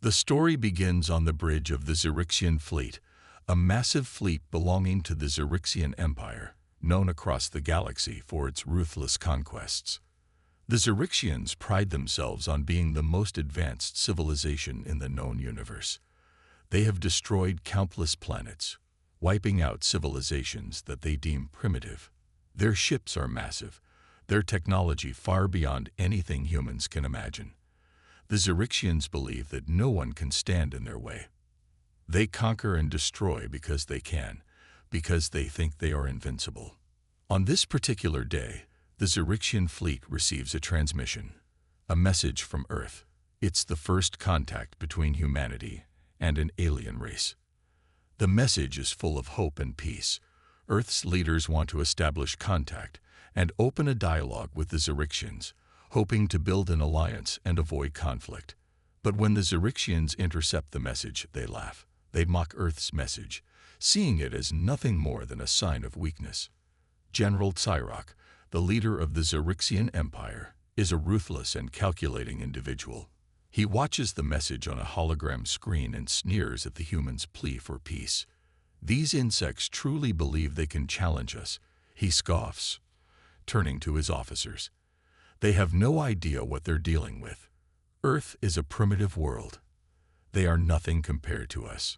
The story begins on the bridge of the Xerixian fleet, a massive fleet belonging to the Xerixian Empire, known across the galaxy for its ruthless conquests. The Xerixians pride themselves on being the most advanced civilization in the known universe. They have destroyed countless planets, wiping out civilizations that they deem primitive. Their ships are massive, their technology far beyond anything humans can imagine. The Xerixians believe that no one can stand in their way. They conquer and destroy because they can, because they think they are invincible. On this particular day, the Xerixian fleet receives a transmission, a message from Earth. It's the first contact between humanity and an alien race. The message is full of hope and peace. Earth's leaders want to establish contact and open a dialogue with the Xerixians, hoping to build an alliance and avoid conflict. But when the Xerixians intercept the message, they laugh. They mock Earth's message, seeing it as nothing more than a sign of weakness. General Tsyrock, the leader of the Xerixian Empire, is a ruthless and calculating individual. He watches the message on a hologram screen and sneers at the humans' plea for peace. These insects truly believe they can challenge us, he scoffs, turning to his officers. They have no idea what they're dealing with. Earth is a primitive world. They are nothing compared to us.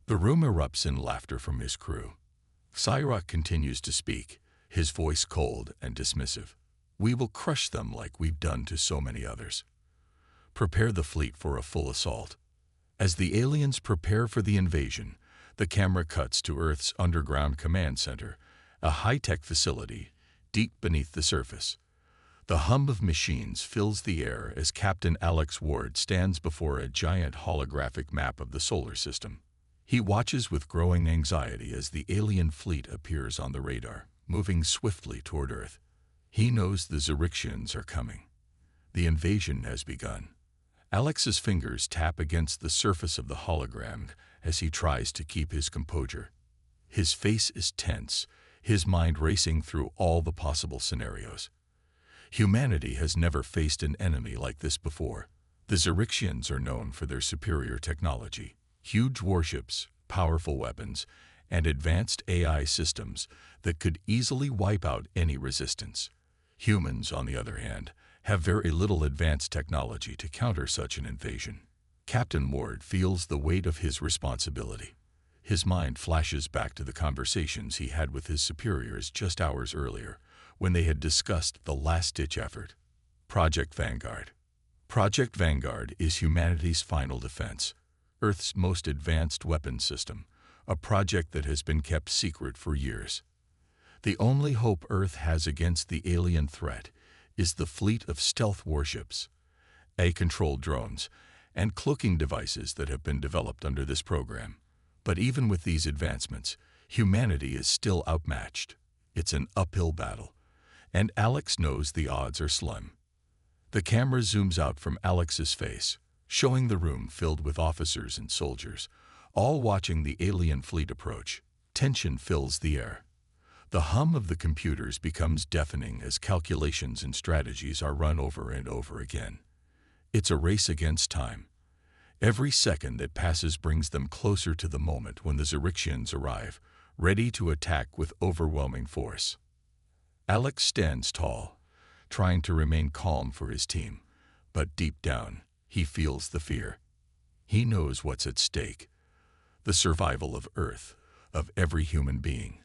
The room erupts in laughter from his crew. Tsyrock continues to speak, his voice cold and dismissive. We will crush them like we've done to so many others. Prepare the fleet for a full assault. As the aliens prepare for the invasion, the camera cuts to Earth's underground command center, a high-tech facility deep beneath the surface. The hum of machines fills the air as Captain Alex Ward stands before a giant holographic map of the solar system. He watches with growing anxiety as the alien fleet appears on the radar, moving swiftly toward Earth. He knows the Xerixians are coming. The invasion has begun. Alex's fingers tap against the surface of the hologram as he tries to keep his composure. His face is tense, his mind racing through all the possible scenarios. Humanity has never faced an enemy like this before. The Xerixians are known for their superior technology, huge warships, powerful weapons, and advanced AI systems that could easily wipe out any resistance. Humans, on the other hand, have very little advanced technology to counter such an invasion. Captain Ward feels the weight of his responsibility. His mind flashes back to the conversations he had with his superiors just hours earlier, when they had discussed the last-ditch effort. Project Vanguard. Project Vanguard is humanity's final defense, Earth's most advanced weapons system, a project that has been kept secret for years. The only hope Earth has against the alien threat is the fleet of stealth warships, AI-controlled drones, and cloaking devices that have been developed under this program. But even with these advancements, humanity is still outmatched. It's an uphill battle, and Alex knows the odds are slim. The camera zooms out from Alex's face, showing the room filled with officers and soldiers, all watching the alien fleet approach. Tension fills the air. The hum of the computers becomes deafening as calculations and strategies are run over and over again. It's a race against time. Every second that passes brings them closer to the moment when the Xerixians arrive, ready to attack with overwhelming force. Alex stands tall, trying to remain calm for his team, but deep down, he feels the fear. He knows what's at stake. The survival of Earth, of every human being,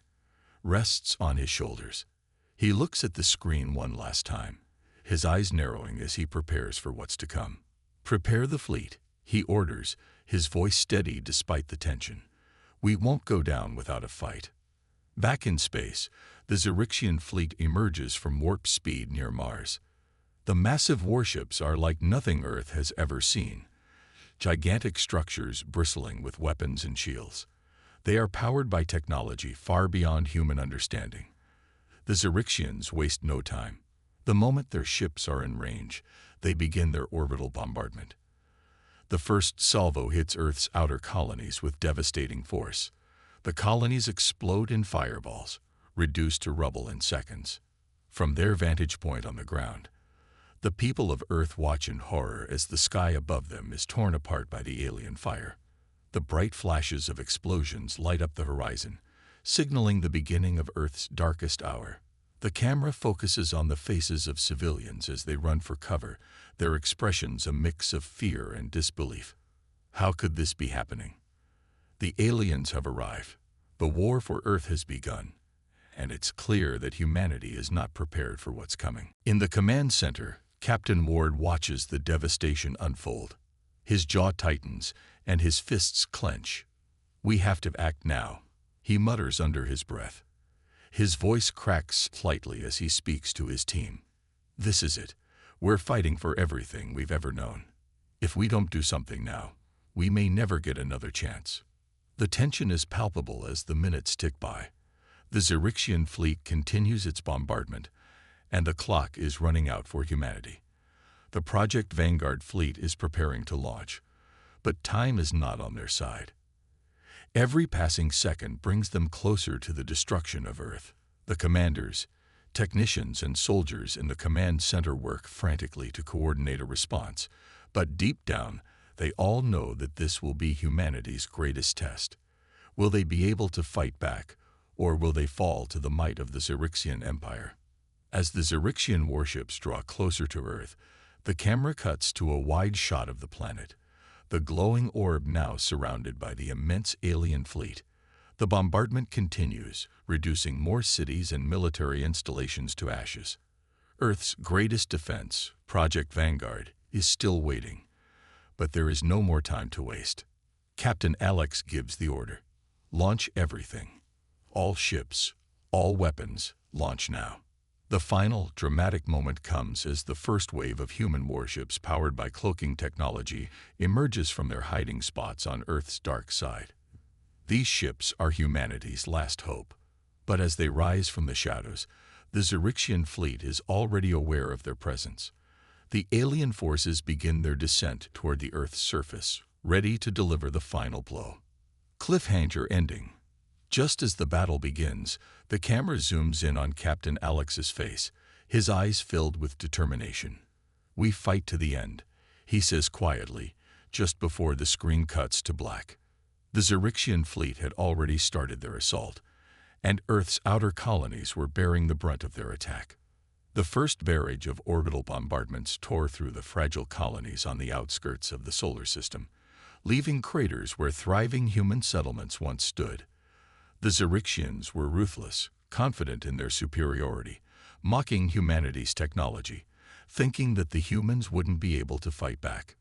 rests on his shoulders. He looks at the screen one last time, his eyes narrowing as he prepares for what's to come. Prepare the fleet, he orders, his voice steady despite the tension. We won't go down without a fight. Back in space, the Xerixian fleet emerges from warp speed near Mars. The massive warships are like nothing Earth has ever seen. Gigantic structures bristling with weapons and shields. They are powered by technology far beyond human understanding. The Xerixians waste no time. The moment their ships are in range, they begin their orbital bombardment. The first salvo hits Earth's outer colonies with devastating force. The colonies explode in fireballs, reduced to rubble in seconds. From their vantage point on the ground, The people of Earth watch in horror as the sky above them is torn apart by the alien fire. The bright flashes of explosions light up the horizon, signaling the beginning of Earth's darkest hour. The camera focuses on the faces of civilians as they run for cover, their expressions a mix of fear and disbelief. How could this be happening? The aliens have arrived. The war for Earth has begun, and it's clear that humanity is not prepared for what's coming. In the command center, Captain Ward watches the devastation unfold. His jaw tightens, and his fists clench. "We have to act now," he mutters under his breath. His voice cracks slightly as he speaks to his team. "This is it. We're fighting for everything we've ever known. If we don't do something now, we may never get another chance." The tension is palpable as the minutes tick by. The Xerixian fleet continues its bombardment, and the clock is running out for humanity. The Project Vanguard fleet is preparing to launch, but time is not on their side. Every passing second brings them closer to the destruction of Earth. The commanders, technicians, and soldiers in the command center work frantically to coordinate a response, but deep down, they all know that this will be humanity's greatest test. Will they be able to fight back, or will they fall to the might of the Xerixian Empire? As the Xerixian warships draw closer to Earth, the camera cuts to a wide shot of the planet, the glowing orb now surrounded by the immense alien fleet. The bombardment continues, reducing more cities and military installations to ashes. Earth's greatest defense, Project Vanguard, is still waiting. But there is no more time to waste. Captain Alex gives the order. "Launch everything. All ships, all weapons, launch now." The final, dramatic moment comes as the first wave of human warships powered by cloaking technology emerges from their hiding spots on Earth's dark side. These ships are humanity's last hope. But as they rise from the shadows, the Xerixian fleet is already aware of their presence. The alien forces begin their descent toward the Earth's surface, ready to deliver the final blow. Cliffhanger ending. Just as the battle begins, the camera zooms in on Captain Alex's face, his eyes filled with determination. "We fight to the end," he says quietly, just before the screen cuts to black. The Xerixian fleet had already started their assault, and Earth's outer colonies were bearing the brunt of their attack. The first barrage of orbital bombardments tore through the fragile colonies on the outskirts of the solar system, leaving craters where thriving human settlements once stood. The Xerixians were ruthless, confident in their superiority, mocking humanity's technology, thinking that the humans wouldn't be able to fight back.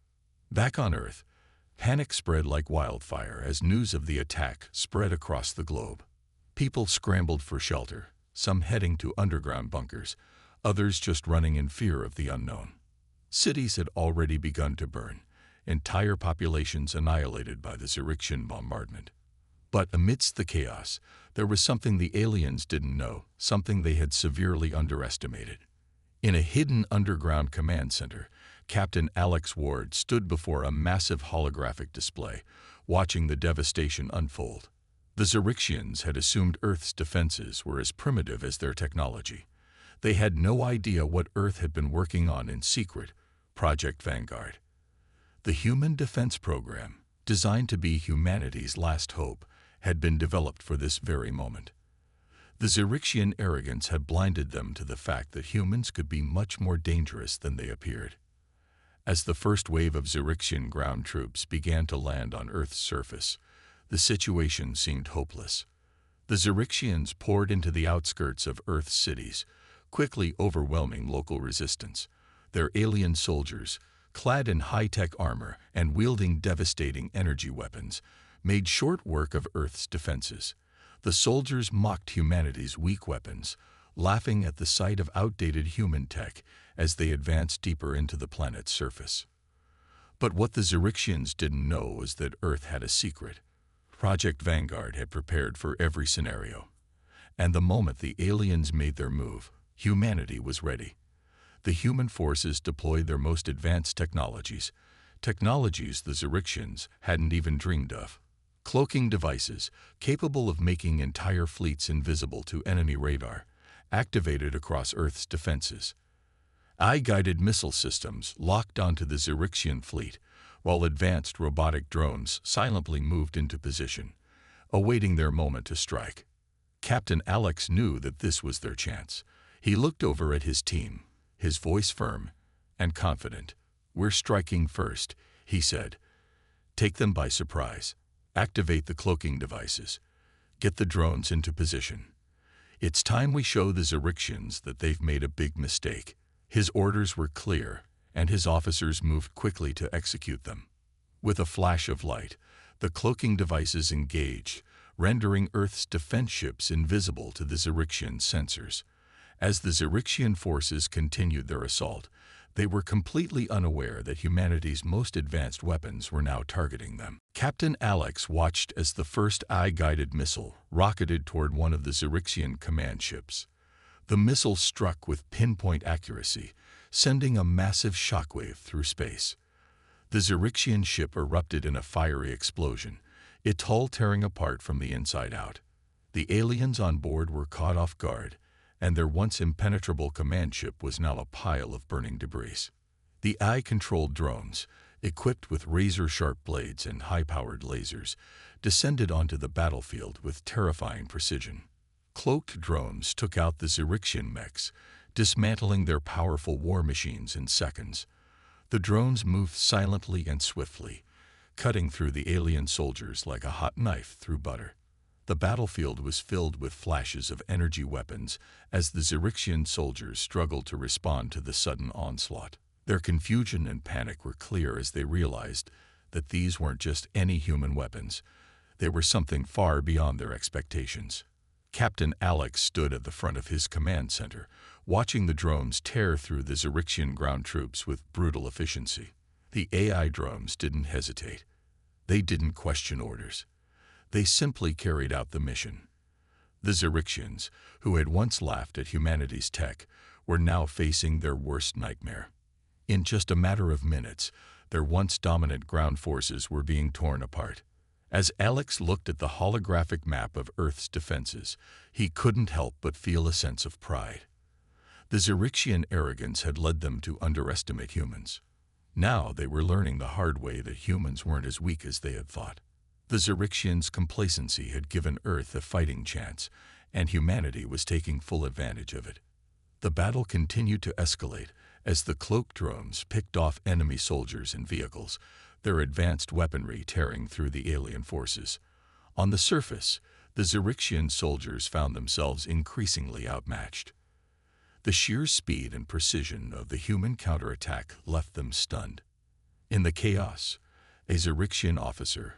Back on Earth, panic spread like wildfire as news of the attack spread across the globe. People scrambled for shelter, some heading to underground bunkers, others just running in fear of the unknown. Cities had already begun to burn, entire populations annihilated by the Xerixian bombardment. But amidst the chaos, there was something the aliens didn't know, something they had severely underestimated. In a hidden underground command center, Captain Alex Ward stood before a massive holographic display, watching the devastation unfold. The Xerixians had assumed Earth's defenses were as primitive as their technology. They had no idea what Earth had been working on in secret, Project Vanguard. The Human Defense Program, designed to be humanity's last hope, had been developed for this very moment. The Xerixian arrogance had blinded them to the fact that humans could be much more dangerous than they appeared. As the first wave of Xerixian ground troops began to land on Earth's surface, the situation seemed hopeless. The Xerixians poured into the outskirts of Earth's cities, quickly overwhelming local resistance. Their alien soldiers, clad in high-tech armor and wielding devastating energy weapons, made short work of Earth's defenses. The soldiers mocked humanity's weak weapons, laughing at the sight of outdated human tech as they advanced deeper into the planet's surface. But what the Xerixians didn't know was that Earth had a secret. Project Vanguard had prepared for every scenario. And the moment the aliens made their move, humanity was ready. The human forces deployed their most advanced technologies the Xerixians hadn't even dreamed of. Cloaking devices, capable of making entire fleets invisible to enemy radar, activated across Earth's defenses. Eye-guided missile systems locked onto the Xerixian fleet, while advanced robotic drones silently moved into position, awaiting their moment to strike. Captain Alex knew that this was their chance. He looked over at his team, his voice firm and confident. "We're striking first," he said. "Take them by surprise. Activate the cloaking devices. Get the drones into position. It's time we show the Xerixians that they've made a big mistake." His orders were clear, and his officers moved quickly to execute them. With a flash of light, the cloaking devices engaged, rendering Earth's defense ships invisible to the Xerixian sensors. As the Xerixian forces continued their assault, they were completely unaware that humanity's most advanced weapons were now targeting them. Captain Alex watched as the first eye-guided missile rocketed toward one of the Xerixian command ships. The missile struck with pinpoint accuracy, sending a massive shockwave through space. The Xerixian ship erupted in a fiery explosion, its hull tearing apart from the inside out. The aliens on board were caught off guard, and their once impenetrable command ship was now a pile of burning debris. The eye-controlled drones, equipped with razor-sharp blades and high-powered lasers, descended onto the battlefield with terrifying precision. Cloaked drones took out the Xerixian mechs, dismantling their powerful war machines in seconds. The drones moved silently and swiftly, cutting through the alien soldiers like a hot knife through butter. The battlefield was filled with flashes of energy weapons as the Xerixian soldiers struggled to respond to the sudden onslaught. Their confusion and panic were clear as they realized that these weren't just any human weapons. They were something far beyond their expectations. Captain Alex stood at the front of his command center, watching the drones tear through the Xerixian ground troops with brutal efficiency. The AI drones didn't hesitate. They didn't question orders. They simply carried out the mission. The Xerixians, who had once laughed at humanity's tech, were now facing their worst nightmare. In just a matter of minutes, their once dominant ground forces were being torn apart. As Alex looked at the holographic map of Earth's defenses, he couldn't help but feel a sense of pride. The Xerixian arrogance had led them to underestimate humans. Now they were learning the hard way that humans weren't as weak as they had thought. The Xerixians' complacency had given Earth a fighting chance, and humanity was taking full advantage of it. The battle continued to escalate as the cloaked drones picked off enemy soldiers and vehicles, their advanced weaponry tearing through the alien forces. On the surface, the Xerixian soldiers found themselves increasingly outmatched. The sheer speed and precision of the human counterattack left them stunned. In the chaos, a Xerixian officer,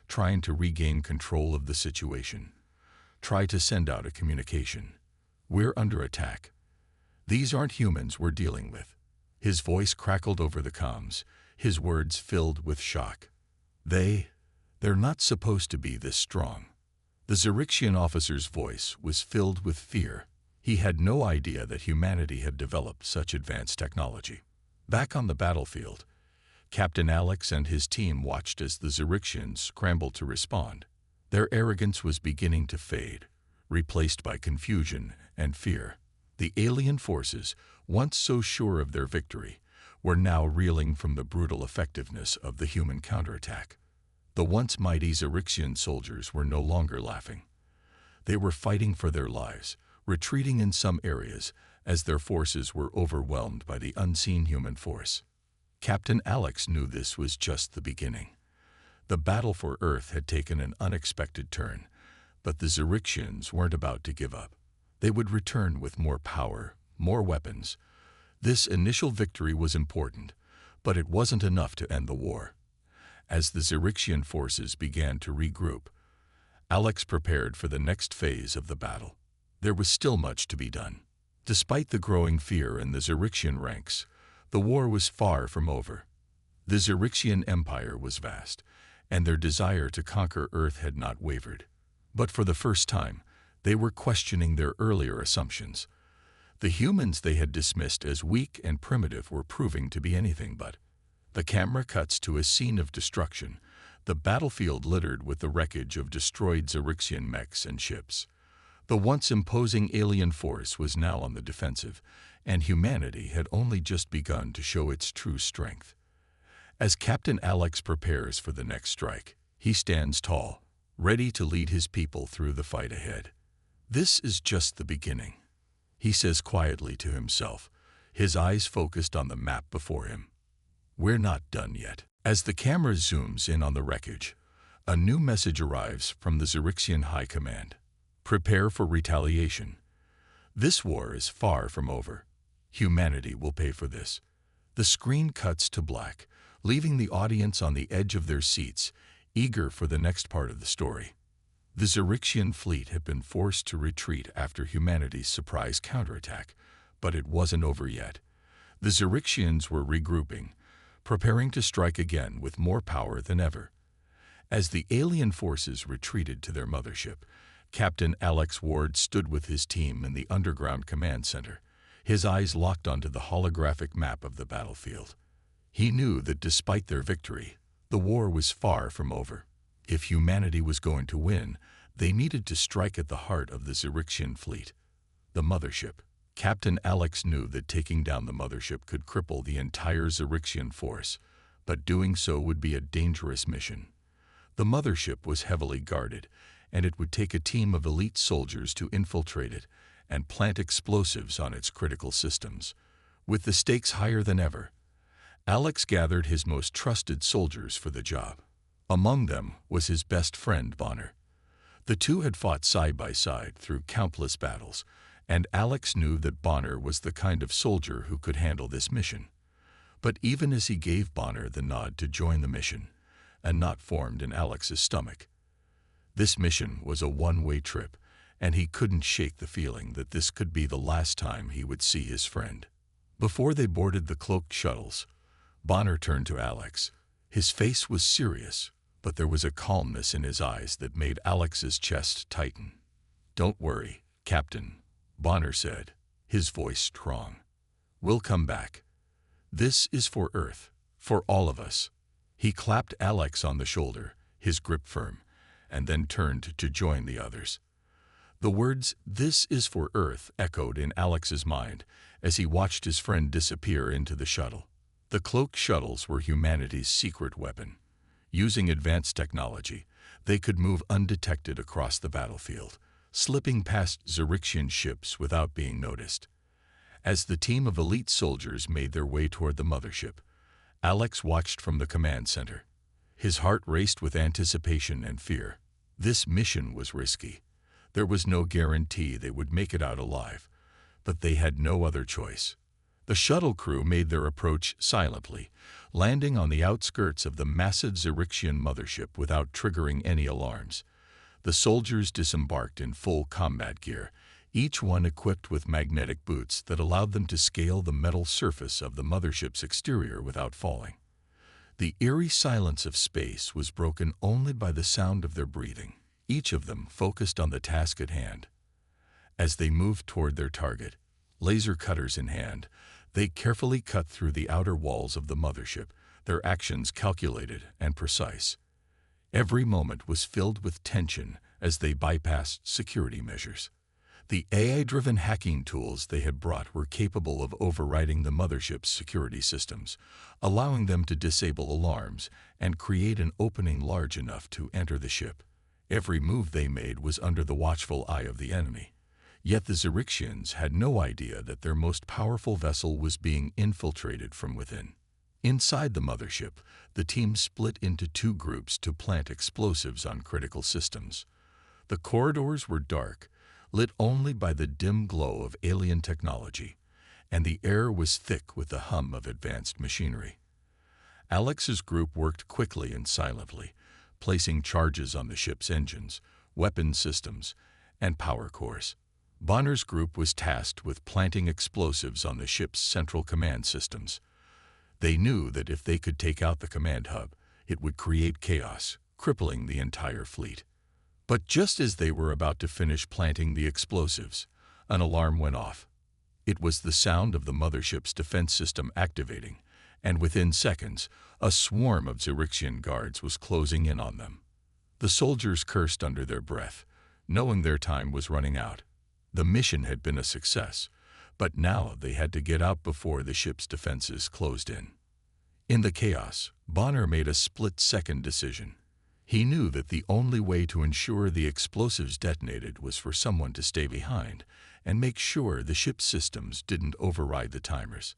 trying to regain control of the situation, tried to send out a communication. "We're under attack. These aren't humans we're dealing with." His voice crackled over the comms, his words filled with shock. They're not supposed to be this strong." The Xerixian officer's voice was filled with fear. He had no idea that humanity had developed such advanced technology. Back on the battlefield, Captain Alex and his team watched as the Xerixians scrambled to respond. Their arrogance was beginning to fade, replaced by confusion and fear. The alien forces, once so sure of their victory, were now reeling from the brutal effectiveness of the human counterattack. The once mighty Xerixian soldiers were no longer laughing. They were fighting for their lives, retreating in some areas as their forces were overwhelmed by the unseen human force. Captain Alex knew this was just the beginning. The battle for Earth had taken an unexpected turn, but the Xerixians weren't about to give up. They would return with more power, more weapons. This initial victory was important, but it wasn't enough to end the war. As the Xerixian forces began to regroup, Alex prepared for the next phase of the battle. There was still much to be done. Despite the growing fear in the Xerixian ranks, the war was far from over. The Xerixian Empire was vast, and their desire to conquer Earth had not wavered. But for the first time, they were questioning their earlier assumptions. The humans they had dismissed as weak and primitive were proving to be anything but. The camera cuts to a scene of destruction, the battlefield littered with the wreckage of destroyed Xerixian mechs and ships. The once imposing alien force was now on the defensive, and humanity had only just begun to show its true strength. As Captain Alex prepares for the next strike, he stands tall, ready to lead his people through the fight ahead. "This is just the beginning," he says quietly to himself, his eyes focused on the map before him. "We're not done yet." As the camera zooms in on the wreckage, a new message arrives from the Xerixian High Command. "Prepare for retaliation. This war is far from over. Humanity will pay for this." The screen cuts to black, leaving the audience on the edge of their seats, eager for the next part of the story. The Xerixian fleet had been forced to retreat after humanity's surprise counterattack, but it wasn't over yet. The Xerixians were regrouping, preparing to strike again with more power than ever. As the alien forces retreated to their mothership, Captain Alex Ward stood with his team in the underground command center, his eyes locked onto the holographic map of the battlefield. He knew that despite their victory, the war was far from over. If humanity was going to win, they needed to strike at the heart of the Xerixian fleet, the mothership. Captain Alex knew that taking down the mothership could cripple the entire Xerixian force, but doing so would be a dangerous mission. The mothership was heavily guarded, and it would take a team of elite soldiers to infiltrate it and plant explosives on its critical systems. With the stakes higher than ever, Alex gathered his most trusted soldiers for the job. Among them was his best friend Bonner. The two had fought side by side through countless battles, and Alex knew that Bonner was the kind of soldier who could handle this mission. But even as he gave Bonner the nod to join the mission, a knot formed in Alex's stomach. This mission was a one-way trip, and he couldn't shake the feeling that this could be the last time he would see his friend. Before they boarded the cloaked shuttles, Bonner turned to Alex. His face was serious, but there was a calmness in his eyes that made Alex's chest tighten. "Don't worry, Captain," Bonner said, his voice strong. "We'll come back. This is for Earth, for all of us." He clapped Alex on the shoulder, his grip firm, and then turned to join the others. The words, "This is for Earth," echoed in Alex's mind as he watched his friend disappear into the shuttle. The cloaked shuttles were humanity's secret weapon. Using advanced technology, they could move undetected across the battlefield, slipping past Xerixian ships without being noticed. As the team of elite soldiers made their way toward the mothership, Alex watched from the command center. His heart raced with anticipation and fear. This mission was risky. There was no guarantee they would make it out alive, but they had no other choice. The shuttle crew made their approach silently, landing on the outskirts of the massive Xerixian mothership without triggering any alarms. The soldiers disembarked in full combat gear, each one equipped with magnetic boots that allowed them to scale the metal surface of the mothership's exterior without falling. The eerie silence of space was broken only by the sound of their breathing, each of them focused on the task at hand. As they moved toward their target, laser cutters in hand, they carefully cut through the outer walls of the mothership, their actions calculated and precise. Every moment was filled with tension as they bypassed security measures. The AI-driven hacking tools they had brought were capable of overriding the mothership's security systems, allowing them to disable alarms and create an opening large enough to enter the ship. Every move they made was under the watchful eye of the enemy. Yet the Xerixians had no idea that their most powerful vessel was being infiltrated from within. Inside the mothership, the team split into two groups to plant explosives on critical systems. The corridors were dark, lit only by the dim glow of alien technology, and the air was thick with the hum of advanced machinery. Alex's group worked quickly and silently, placing charges on the ship's engines, weapon systems, and power cores. Bonner's group was tasked with planting explosives on the ship's central command systems. They knew that if they could take out the command hub, it would create chaos, crippling the entire fleet. But just as they were about to finish planting the explosives, an alarm went off. It was the sound of the mothership's defense system activating, and within seconds, a swarm of Xerixian guards was closing in on them. The soldiers cursed under their breath, knowing their time was running out. The mission had been a success, But now they had to get out before the ship's defenses closed in. In the chaos, Bonner made a split-second decision. He knew that the only way to ensure the explosives detonated was for someone to stay behind and make sure the ship's systems didn't override the timers.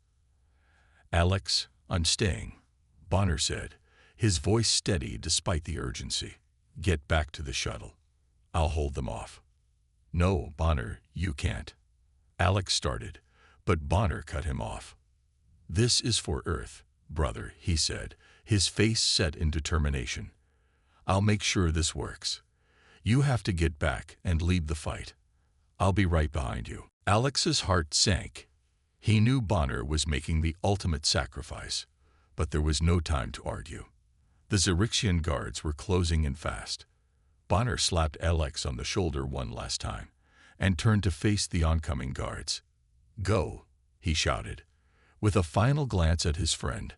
"Alex, I'm staying," Bonner said, his voice steady despite the urgency. "Get back to the shuttle. I'll hold them off." "No, Bonner, you can't." Alex started, but Bonner cut him off. "This is for Earth, brother," he said, his face set in determination. "I'll make sure this works. You have to get back and lead the fight. I'll be right behind you." Alex's heart sank. He knew Bonner was making the ultimate sacrifice, but there was no time to argue. The Xerixian guards were closing in fast. Bonner slapped Alex on the shoulder one last time and turned to face the oncoming guards. "Go," he shouted. With a final glance at his friend,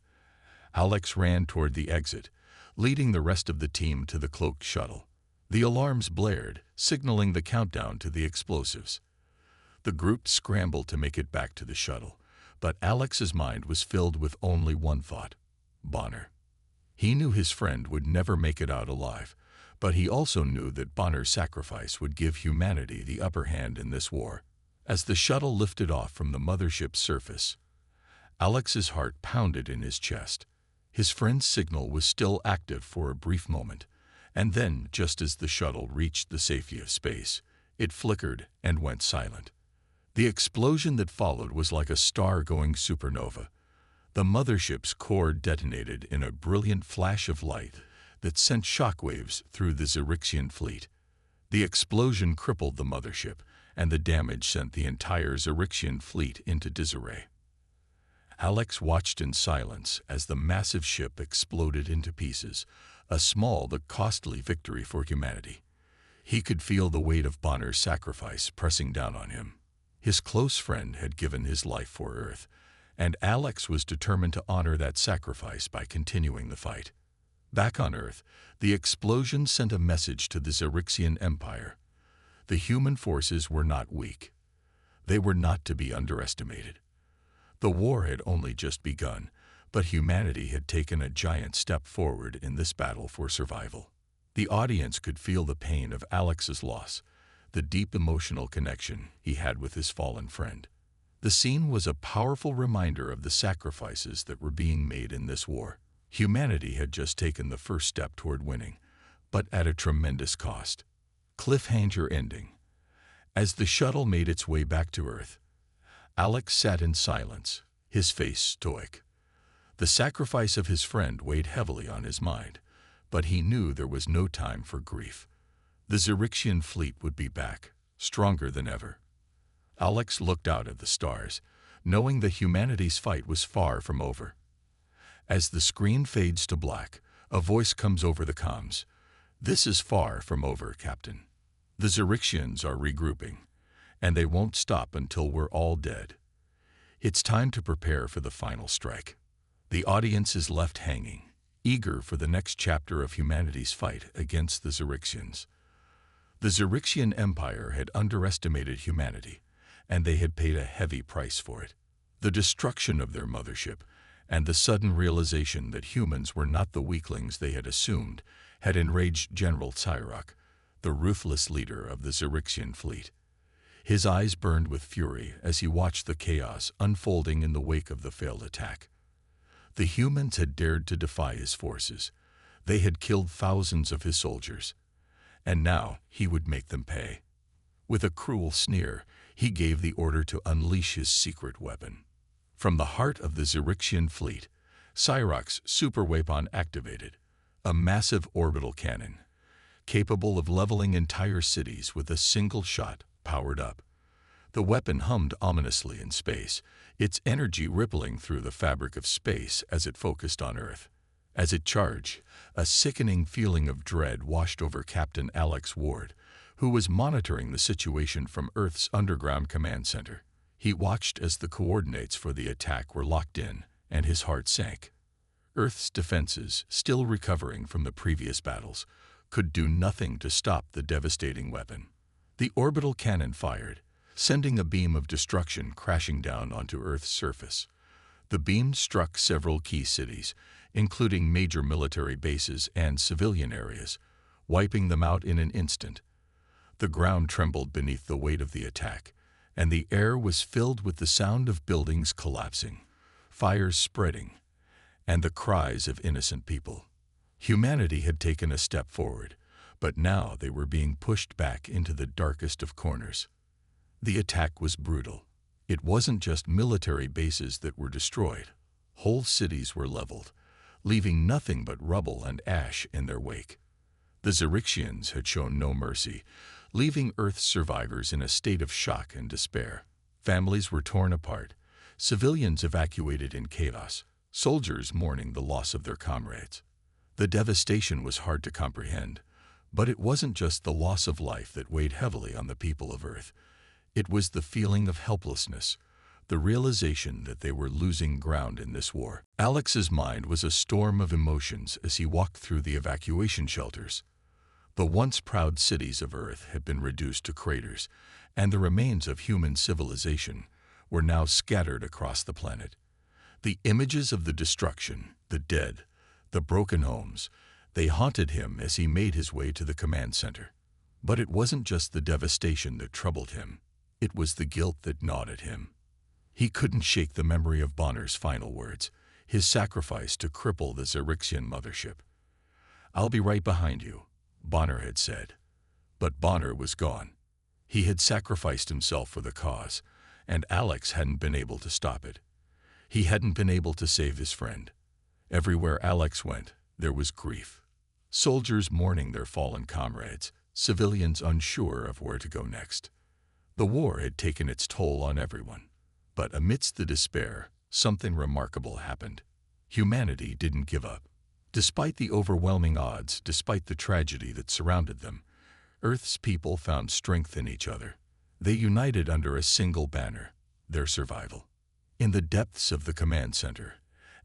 Alex ran toward the exit, leading the rest of the team to the cloaked shuttle. The alarms blared, signaling the countdown to the explosives. The group scrambled to make it back to the shuttle, but Alex's mind was filled with only one thought: Bonner. He knew his friend would never make it out alive, but he also knew that Bonner's sacrifice would give humanity the upper hand in this war. As the shuttle lifted off from the mothership's surface, Alex's heart pounded in his chest. His friend's signal was still active for a brief moment, and then, just as the shuttle reached the safety of space, it flickered and went silent. The explosion that followed was like a star-going supernova. The mothership's core detonated in a brilliant flash of light that sent shockwaves through the Xerixian fleet. The explosion crippled the mothership, and the damage sent the entire Xerixian fleet into disarray. Alex watched in silence as the massive ship exploded into pieces, a small but costly victory for humanity. He could feel the weight of Bonner's sacrifice pressing down on him. His close friend had given his life for Earth, and Alex was determined to honor that sacrifice by continuing the fight. Back on Earth, the explosion sent a message to the Xerixian Empire. The human forces were not weak. They were not to be underestimated. The war had only just begun, but humanity had taken a giant step forward in this battle for survival. The audience could feel the pain of Alex's loss, the deep emotional connection he had with his fallen friend. The scene was a powerful reminder of the sacrifices that were being made in this war. Humanity had just taken the first step toward winning, but at a tremendous cost. Cliffhanger ending. As the shuttle made its way back to Earth, Alex sat in silence, his face stoic. The sacrifice of his friend weighed heavily on his mind, but he knew there was no time for grief. The Xerixian fleet would be back, stronger than ever. Alex looked out at the stars, knowing that humanity's fight was far from over. As the screen fades to black, a voice comes over the comms. "This is far from over, Captain. The Xerixians are regrouping, and they won't stop until we're all dead. It's time to prepare for the final strike." The audience is left hanging, eager for the next chapter of humanity's fight against the Xerixians. The Xerixian Empire had underestimated humanity, and they had paid a heavy price for it. The destruction of their mothership and the sudden realization that humans were not the weaklings they had assumed had enraged General Cyrock, the ruthless leader of the Xerixian fleet. His eyes burned with fury as he watched the chaos unfolding in the wake of the failed attack. The humans had dared to defy his forces. They had killed thousands of his soldiers, and now he would make them pay. With a cruel sneer, he gave the order to unleash his secret weapon. From the heart of the Xerixian fleet, Cyrock's superweapon activated, a massive orbital cannon, capable of leveling entire cities with a single shot, powered up. The weapon hummed ominously in space, its energy rippling through the fabric of space as it focused on Earth. As it charged, a sickening feeling of dread washed over Captain Alex Ward, who was monitoring the situation from Earth's underground command center. He watched as the coordinates for the attack were locked in, and his heart sank. Earth's defenses, still recovering from the previous battles, could do nothing to stop the devastating weapon. The orbital cannon fired, sending a beam of destruction crashing down onto Earth's surface. The beam struck several key cities, including major military bases and civilian areas, wiping them out in an instant. The ground trembled beneath the weight of the attack, and the air was filled with the sound of buildings collapsing, fires spreading, and the cries of innocent people. Humanity had taken a step forward, but now they were being pushed back into the darkest of corners. The attack was brutal. It wasn't just military bases that were destroyed. Whole cities were leveled, leaving nothing but rubble and ash in their wake. The Xerixians had shown no mercy, leaving Earth's survivors in a state of shock and despair. Families were torn apart, civilians evacuated in chaos, soldiers mourning the loss of their comrades. The devastation was hard to comprehend, but it wasn't just the loss of life that weighed heavily on the people of Earth. It was the feeling of helplessness, the realization that they were losing ground in this war. Alex's mind was a storm of emotions as he walked through the evacuation shelters. The once proud cities of Earth had been reduced to craters, and the remains of human civilization were now scattered across the planet. The images of the destruction, the dead, the broken homes, they haunted him as he made his way to the command center. But it wasn't just the devastation that troubled him. It was the guilt that gnawed at him. He couldn't shake the memory of Bonner's final words, his sacrifice to cripple the Xerixian mothership. "I'll be right behind you," Bonner had said. But Bonner was gone. He had sacrificed himself for the cause, and Alex hadn't been able to stop it. He hadn't been able to save his friend. Everywhere Alex went, there was grief. Soldiers mourning their fallen comrades, civilians unsure of where to go next. The war had taken its toll on everyone. But amidst the despair, something remarkable happened. Humanity didn't give up. Despite the overwhelming odds, despite the tragedy that surrounded them, Earth's people found strength in each other. They united under a single banner, their survival. In the depths of the command center,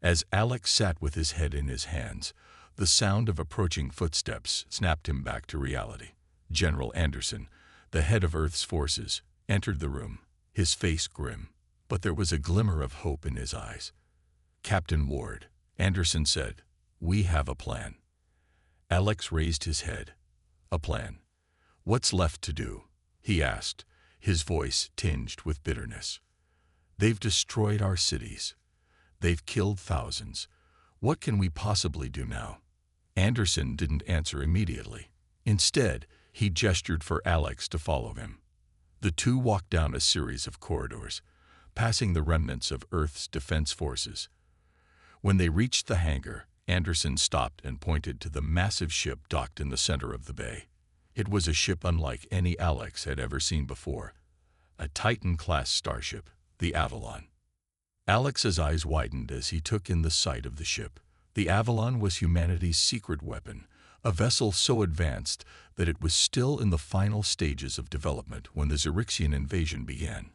as Alex sat with his head in his hands, the sound of approaching footsteps snapped him back to reality. General Anderson, the head of Earth's forces, entered the room, his face grim, but there was a glimmer of hope in his eyes. "Captain Ward," Anderson said, "we have a plan." Alex raised his head. "A plan? What's left to do?" he asked, his voice tinged with bitterness. "They've destroyed our cities. They've killed thousands. What can we possibly do now?" Anderson didn't answer immediately. Instead, he gestured for Alex to follow him. The two walked down a series of corridors, passing the remnants of Earth's defense forces. When they reached the hangar, Anderson stopped and pointed to the massive ship docked in the center of the bay. It was a ship unlike any Alex had ever seen before, a Titan-class starship, the Avalon. Alex's eyes widened as he took in the sight of the ship. The Avalon was humanity's secret weapon, a vessel so advanced that it was still in the final stages of development when the Xerixian invasion began.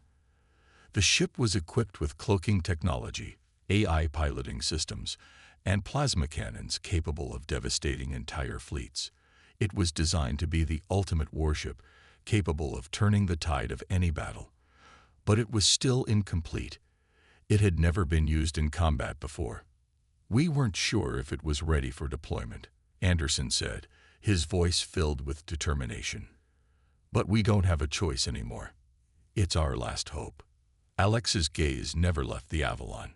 The ship was equipped with cloaking technology, AI piloting systems, and plasma cannons capable of devastating entire fleets. It was designed to be the ultimate warship, capable of turning the tide of any battle. But it was still incomplete. It had never been used in combat before. "We weren't sure if it was ready for deployment," Anderson said, his voice filled with determination. "But we don't have a choice anymore. It's our last hope." Alex's gaze never left the Avalon.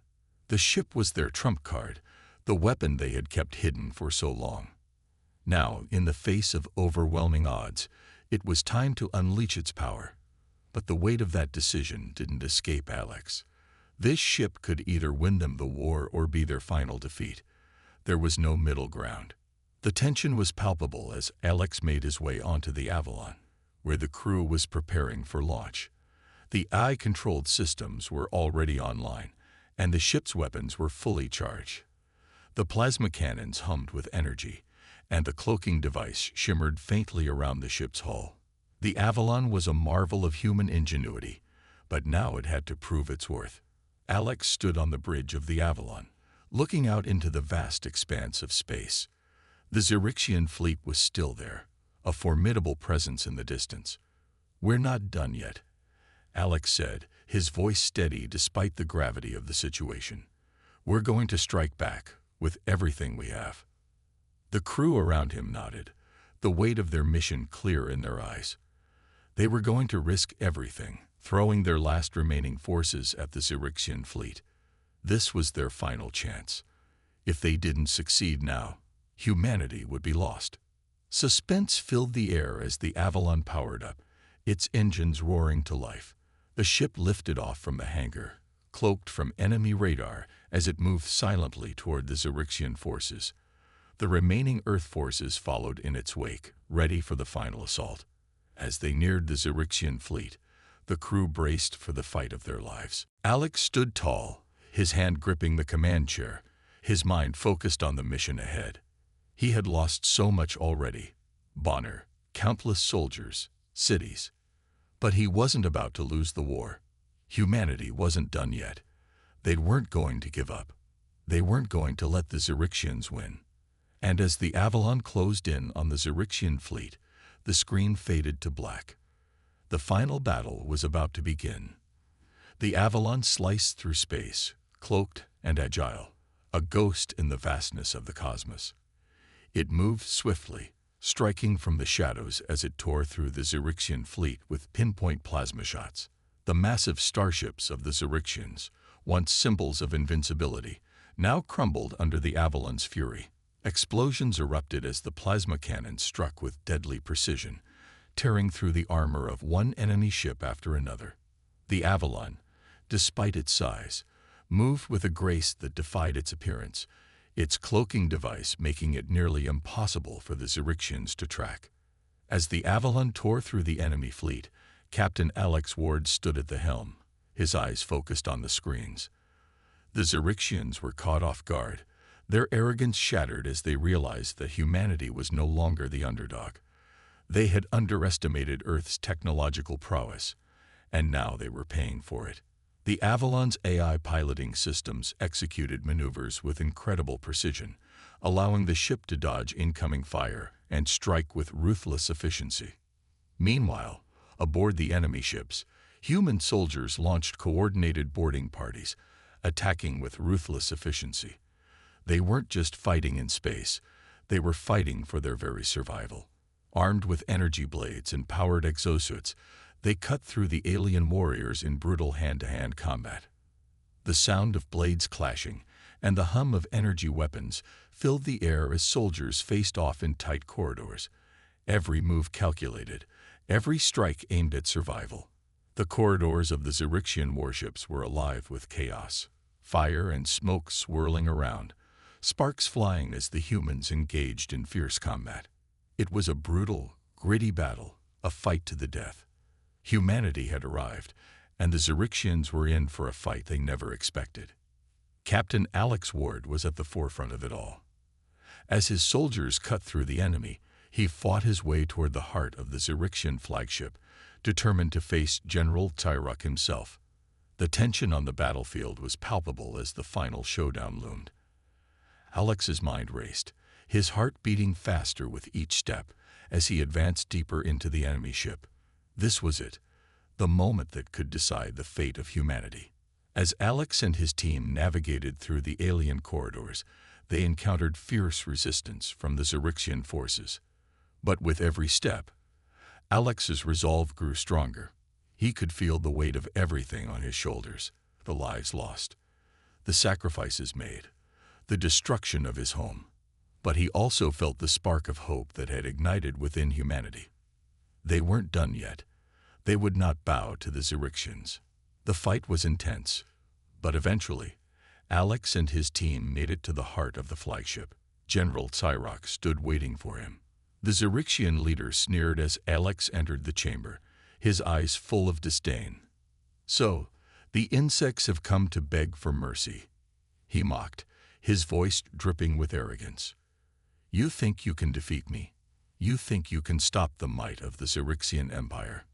The ship was their trump card, the weapon they had kept hidden for so long. Now, in the face of overwhelming odds, it was time to unleash its power. But the weight of that decision didn't escape Alex. This ship could either win them the war or be their final defeat. There was no middle ground. The tension was palpable as Alex made his way onto the Avalon, where the crew was preparing for launch. The AI-controlled systems were already online, and the ship's weapons were fully charged. The plasma cannons hummed with energy, and the cloaking device shimmered faintly around the ship's hull. The Avalon was a marvel of human ingenuity, but now it had to prove its worth. Alex stood on the bridge of the Avalon, looking out into the vast expanse of space. The Xerixian fleet was still there, a formidable presence in the distance. "We're not done yet." Alex said, his voice steady despite the gravity of the situation. "We're going to strike back, with everything we have." The crew around him nodded, the weight of their mission clear in their eyes. They were going to risk everything, throwing their last remaining forces at the Xerixian fleet. This was their final chance. If they didn't succeed now, humanity would be lost. Suspense filled the air as the Avalon powered up, its engines roaring to life. The ship lifted off from the hangar, cloaked from enemy radar as it moved silently toward the Xerixian forces. The remaining Earth forces followed in its wake, ready for the final assault. As they neared the Xerixian fleet, the crew braced for the fight of their lives. Alex stood tall, his hand gripping the command chair, his mind focused on the mission ahead. He had lost so much already: Bonner, countless soldiers, cities. But he wasn't about to lose the war. Humanity wasn't done yet. They weren't going to give up. They weren't going to let the Xerixians win. And as the Avalon closed in on the Xerixian fleet, the screen faded to black. The final battle was about to begin. The Avalon sliced through space, cloaked and agile, a ghost in the vastness of the cosmos. It moved swiftly, striking from the shadows as it tore through the Xerixian fleet with pinpoint plasma shots. The massive starships of the Xerixians, once symbols of invincibility, now crumbled under the Avalon's fury. Explosions erupted as the plasma cannons struck with deadly precision, tearing through the armor of one enemy ship after another. The Avalon, despite its size, moved with a grace that defied its appearance, its cloaking device making it nearly impossible for the Xerixians to track. As the Avalon tore through the enemy fleet, Captain Alex Ward stood at the helm, his eyes focused on the screens. The Xerixians were caught off guard, their arrogance shattered as they realized that humanity was no longer the underdog. They had underestimated Earth's technological prowess, and now they were paying for it. The Avalon's AI piloting systems executed maneuvers with incredible precision, allowing the ship to dodge incoming fire and strike with ruthless efficiency. Meanwhile, aboard the enemy ships, human soldiers launched coordinated boarding parties, attacking with ruthless efficiency. They weren't just fighting in space, they were fighting for their very survival. Armed with energy blades and powered exosuits, they cut through the alien warriors in brutal hand-to-hand combat. The sound of blades clashing and the hum of energy weapons filled the air as soldiers faced off in tight corridors, every move calculated, every strike aimed at survival. The corridors of the Xerixian warships were alive with chaos, fire and smoke swirling around, sparks flying as the humans engaged in fierce combat. It was a brutal, gritty battle, a fight to the death. Humanity had arrived, and the Xerixians were in for a fight they never expected. Captain Alex Ward was at the forefront of it all. As his soldiers cut through the enemy, he fought his way toward the heart of the Xerixian flagship, determined to face General Tyrok himself. The tension on the battlefield was palpable as the final showdown loomed. Alex's mind raced, his heart beating faster with each step as he advanced deeper into the enemy ship. This was it, the moment that could decide the fate of humanity. As Alex and his team navigated through the alien corridors, they encountered fierce resistance from the Xerixian forces. But with every step, Alex's resolve grew stronger. He could feel the weight of everything on his shoulders, the lives lost, the sacrifices made, the destruction of his home. But he also felt the spark of hope that had ignited within humanity. They weren't done yet. They would not bow to the Xerixians. The fight was intense, but eventually, Alex and his team made it to the heart of the flagship. General Tyrok stood waiting for him. The Xerixian leader sneered as Alex entered the chamber, his eyes full of disdain. "So, the insects have come to beg for mercy," he mocked, his voice dripping with arrogance. "You think you can defeat me? You think you can stop the might of the Xerixian Empire?"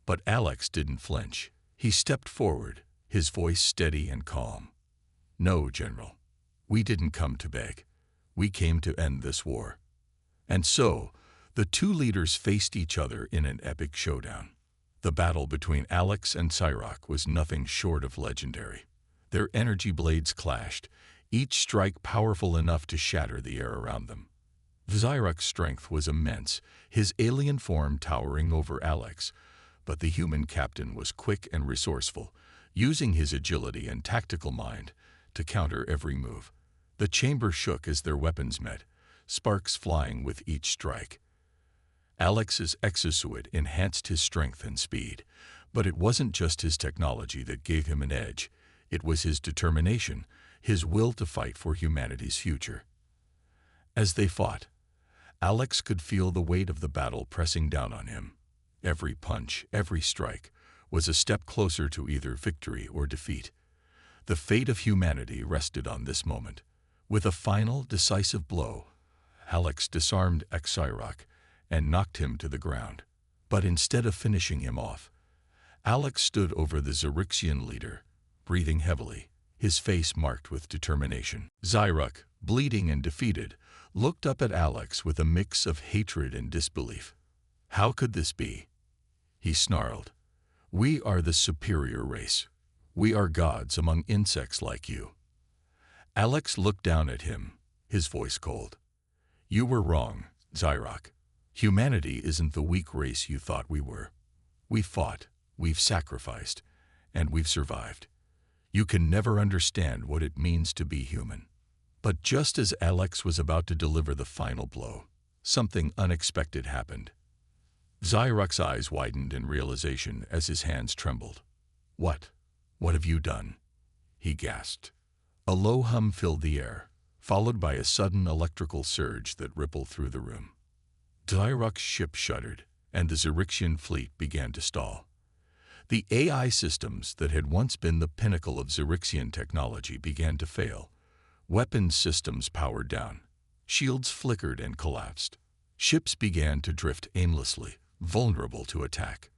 But Alex didn't flinch. He stepped forward, his voice steady and calm. "No, General. We didn't come to beg. We came to end this war." And so, the two leaders faced each other in an epic showdown. The battle between Alex and Cyrok was nothing short of legendary. Their energy blades clashed, each strike powerful enough to shatter the air around them. Cyrok's strength was immense, his alien form towering over Alex, but the human captain was quick and resourceful, using his agility and tactical mind to counter every move. The chamber shook as their weapons met, sparks flying with each strike. Alex's exosuit enhanced his strength and speed, but it wasn't just his technology that gave him an edge. It was his determination, his will to fight for humanity's future. As they fought, Alex could feel the weight of the battle pressing down on him. Every punch, every strike, was a step closer to either victory or defeat. The fate of humanity rested on this moment. With a final, decisive blow, Alex disarmed Cyrok and knocked him to the ground. But instead of finishing him off, Alex stood over the Xerixian leader, breathing heavily, his face marked with determination. Cyrok, bleeding and defeated, looked up at Alex with a mix of hatred and disbelief. "How could this be?" he snarled. "We are the superior race. We are gods among insects like you." Alex looked down at him, his voice cold. "You were wrong, Cyrok. Humanity isn't the weak race you thought we were. We fought, we've sacrificed, and we've survived. You can never understand what it means to be human." But just as Alex was about to deliver the final blow, something unexpected happened. Cyrok's eyes widened in realization as his hands trembled. "What? What have you done?" he gasped. A low hum filled the air, followed by a sudden electrical surge that rippled through the room. Cyrok's ship shuddered, and the Xerixian fleet began to stall. The AI systems that had once been the pinnacle of Xerixian technology began to fail. Weapons systems powered down. Shields flickered and collapsed. Ships began to drift aimlessly, vulnerable to attack.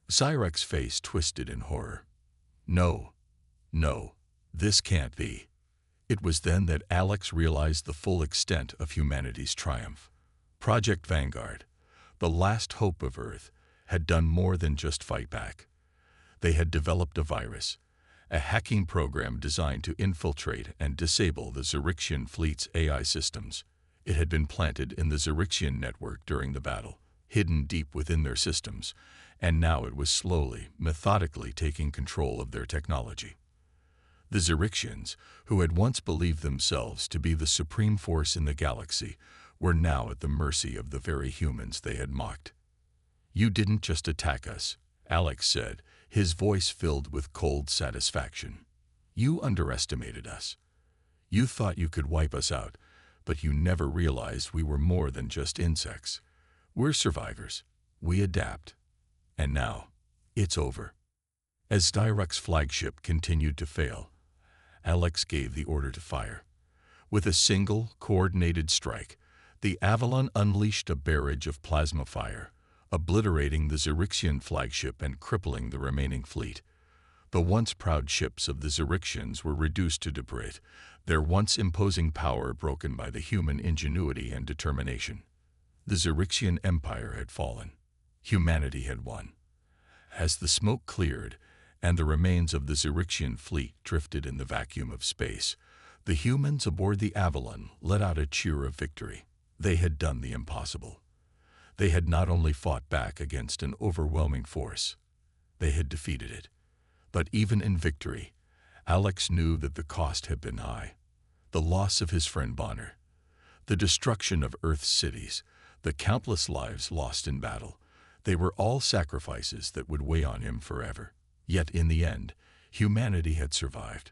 Cyrok's face twisted in horror. No, this can't be. It was then that Alex realized the full extent of humanity's triumph. Project Vanguard, the last hope of Earth, had done more than just fight back. They had developed a virus, a hacking program designed to infiltrate and disable the Xerixian fleet's AI systems. It had been planted in the Xerixian network during the battle, hidden deep within their systems, and now it was slowly, methodically taking control of their technology. The Xerixians, who had once believed themselves to be the supreme force in the galaxy, were now at the mercy of the very humans they had mocked. "You didn't just attack us," Alex said, his voice filled with cold satisfaction. "You underestimated us. You thought you could wipe us out, but you never realized we were more than just insects. We're survivors. We adapt. And now, it's over." As Cyrok's flagship continued to fail, Alex gave the order to fire. With a single, coordinated strike, the Avalon unleashed a barrage of plasma fire, obliterating the Xerixian flagship and crippling the remaining fleet. The once proud ships of the Xerixians were reduced to debris, their once imposing power broken by the human ingenuity and determination. The Xerixian Empire had fallen. Humanity had won. As the smoke cleared and the remains of the Xerixian fleet drifted in the vacuum of space, the humans aboard the Avalon let out a cheer of victory. They had done the impossible. They had not only fought back against an overwhelming force, they had defeated it. But even in victory, Alex knew that the cost had been high. The loss of his friend Bonner, the destruction of Earth's cities, the countless lives lost in battle, they were all sacrifices that would weigh on him forever. Yet in the end, humanity had survived.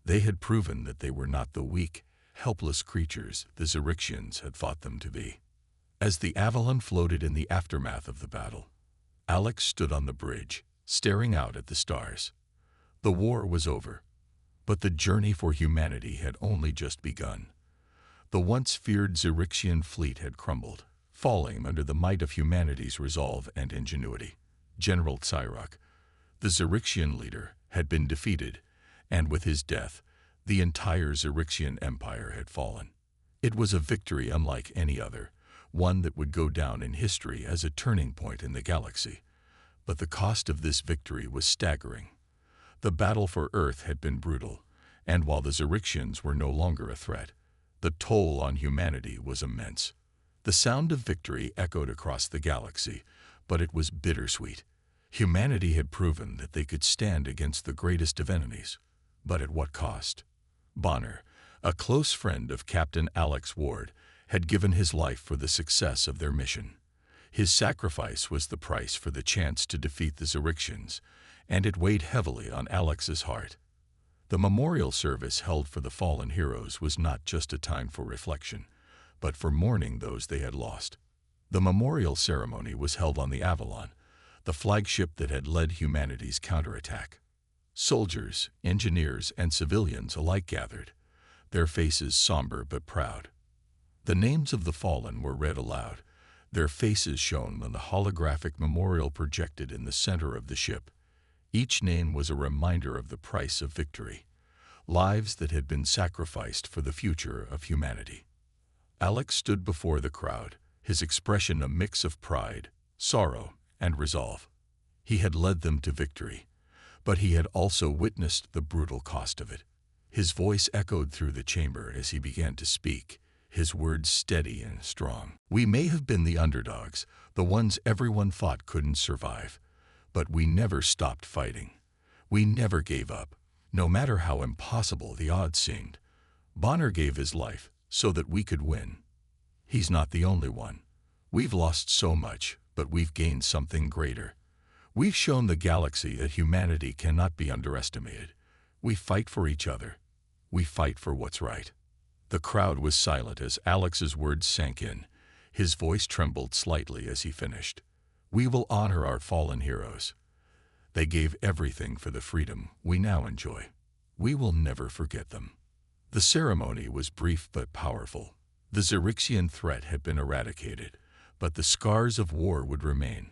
They had proven that they were not the weak, helpless creatures the Xerixians had thought them to be. As the Avalon floated in the aftermath of the battle, Alex stood on the bridge, staring out at the stars. The war was over, but the journey for humanity had only just begun. The once feared Xerixian fleet had crumbled, falling under the might of humanity's resolve and ingenuity. General Cyrok, the Xerixian leader, had been defeated, and with his death, the entire Xerixian Empire had fallen. It was a victory unlike any other, one that would go down in history as a turning point in the galaxy. But the cost of this victory was staggering. The battle for Earth had been brutal, and while the Xerixians were no longer a threat, the toll on humanity was immense. The sound of victory echoed across the galaxy, but it was bittersweet. Humanity had proven that they could stand against the greatest of enemies, but at what cost? Bonner, a close friend of Captain Alex Ward, had given his life for the success of their mission. His sacrifice was the price for the chance to defeat the Xerixians, and it weighed heavily on Alex's heart. The memorial service held for the fallen heroes was not just a time for reflection, but for mourning those they had lost. The memorial ceremony was held on the Avalon, the flagship that had led humanity's counterattack. Soldiers, engineers, and civilians alike gathered, their faces somber but proud. The names of the fallen were read aloud, their faces shown on the holographic memorial projected in the center of the ship. Each name was a reminder of the price of victory, lives that had been sacrificed for the future of humanity. Alex stood before the crowd, his expression a mix of pride, sorrow, and resolve. He had led them to victory, but he had also witnessed the brutal cost of it. His voice echoed through the chamber as he began to speak, his words steady and strong. We may have been the underdogs, the ones everyone thought couldn't survive, but we never stopped fighting. We never gave up, no matter how impossible the odds seemed. Bonner gave his life so that we could win. He's not the only one. We've lost so much, but we've gained something greater. We've shown the galaxy that humanity cannot be underestimated. We fight for each other. We fight for what's right. The crowd was silent as Alex's words sank in. His voice trembled slightly as he finished. We will honor our fallen heroes. They gave everything for the freedom we now enjoy. We will never forget them. The ceremony was brief but powerful. The Xerixian threat had been eradicated, but the scars of war would remain.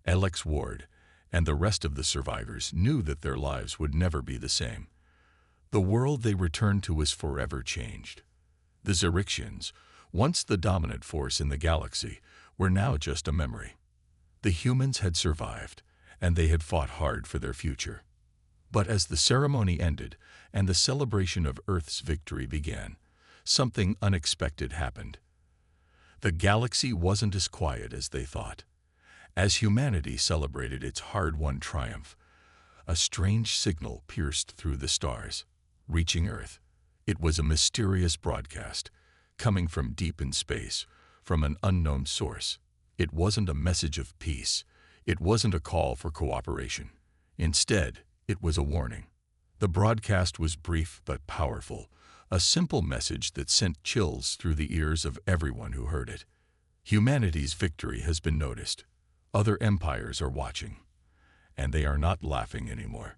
Alex Ward and the rest of the survivors knew that their lives would never be the same. The world they returned to was forever changed. The Xerixians, once the dominant force in the galaxy, were now just a memory. The humans had survived, and they had fought hard for their future. But as the ceremony ended and the celebration of Earth's victory began, something unexpected happened. The galaxy wasn't as quiet as they thought. As humanity celebrated its hard-won triumph, a strange signal pierced through the stars, reaching Earth. It was a mysterious broadcast, coming from deep in space, from an unknown source. It wasn't a message of peace. It wasn't a call for cooperation. Instead, it was a warning. The broadcast was brief but powerful, a simple message that sent chills through the ears of everyone who heard it. Humanity's victory has been noticed. Other empires are watching, and they are not laughing anymore.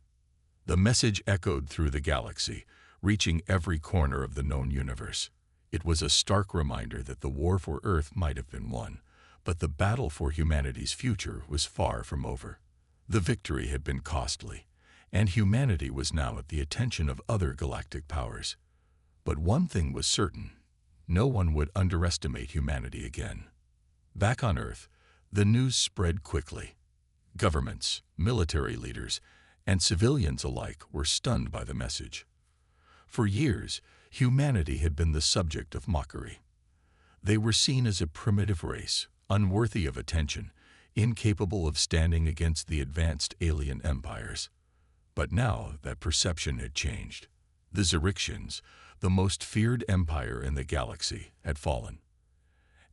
The message echoed through the galaxy, reaching every corner of the known universe. It was a stark reminder that the war for Earth might have been won, but the battle for humanity's future was far from over. The victory had been costly, and humanity was now at the attention of other galactic powers. But one thing was certain: no one would underestimate humanity again. Back on Earth, the news spread quickly. Governments, military leaders, and civilians alike were stunned by the message. For years, humanity had been the subject of mockery. They were seen as a primitive race, unworthy of attention, incapable of standing against the advanced alien empires. But now that perception had changed. The Xerixians, the most feared empire in the galaxy, had fallen.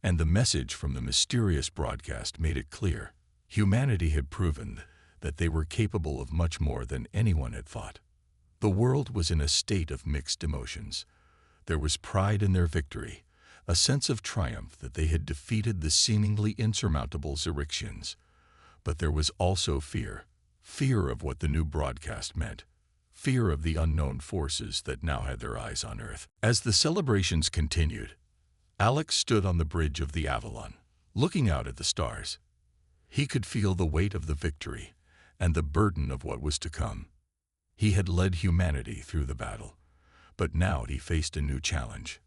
And the message from the mysterious broadcast made it clear. Humanity had proven that they were capable of much more than anyone had thought. The world was in a state of mixed emotions. There was pride in their victory, a sense of triumph that they had defeated the seemingly insurmountable Xerixians. But there was also fear of what the new broadcast meant, fear of the unknown forces that now had their eyes on Earth. As the celebrations continued, Alex stood on the bridge of the Avalon, looking out at the stars. He could feel the weight of the victory and the burden of what was to come. He had led humanity through the battle, but now he faced a new challenge: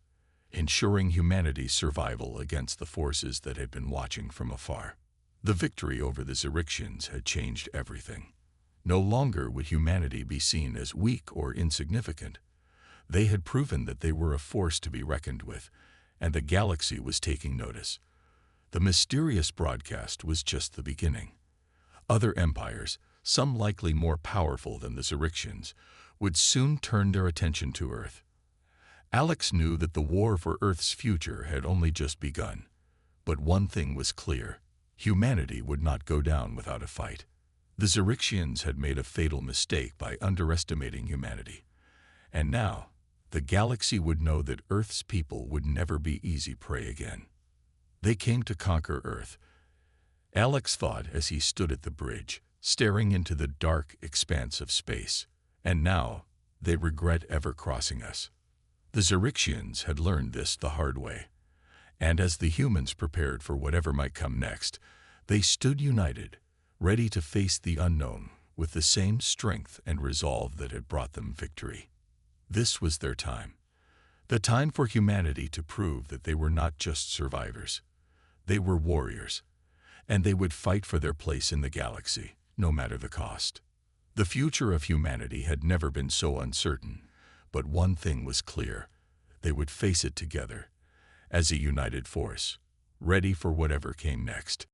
ensuring humanity's survival against the forces that had been watching from afar. The victory over the Xerixians had changed everything. No longer would humanity be seen as weak or insignificant. They had proven that they were a force to be reckoned with, and the galaxy was taking notice. The mysterious broadcast was just the beginning. Other empires, some likely more powerful than the Xerixians, would soon turn their attention to Earth. Alex knew that the war for Earth's future had only just begun. But one thing was clear: humanity would not go down without a fight. The Xerixians had made a fatal mistake by underestimating humanity. And now, the galaxy would know that Earth's people would never be easy prey again. They came to conquer Earth. Alex thought as he stood at the bridge, staring into the dark expanse of space. And now, they regret ever crossing us. The Xerixians had learned this the hard way. And as the humans prepared for whatever might come next, they stood united, ready to face the unknown with the same strength and resolve that had brought them victory. This was their time. The time for humanity to prove that they were not just survivors. They were warriors, and they would fight for their place in the galaxy, no matter the cost. The future of humanity had never been so uncertain, but one thing was clear: they would face it together, as a united force, ready for whatever came next.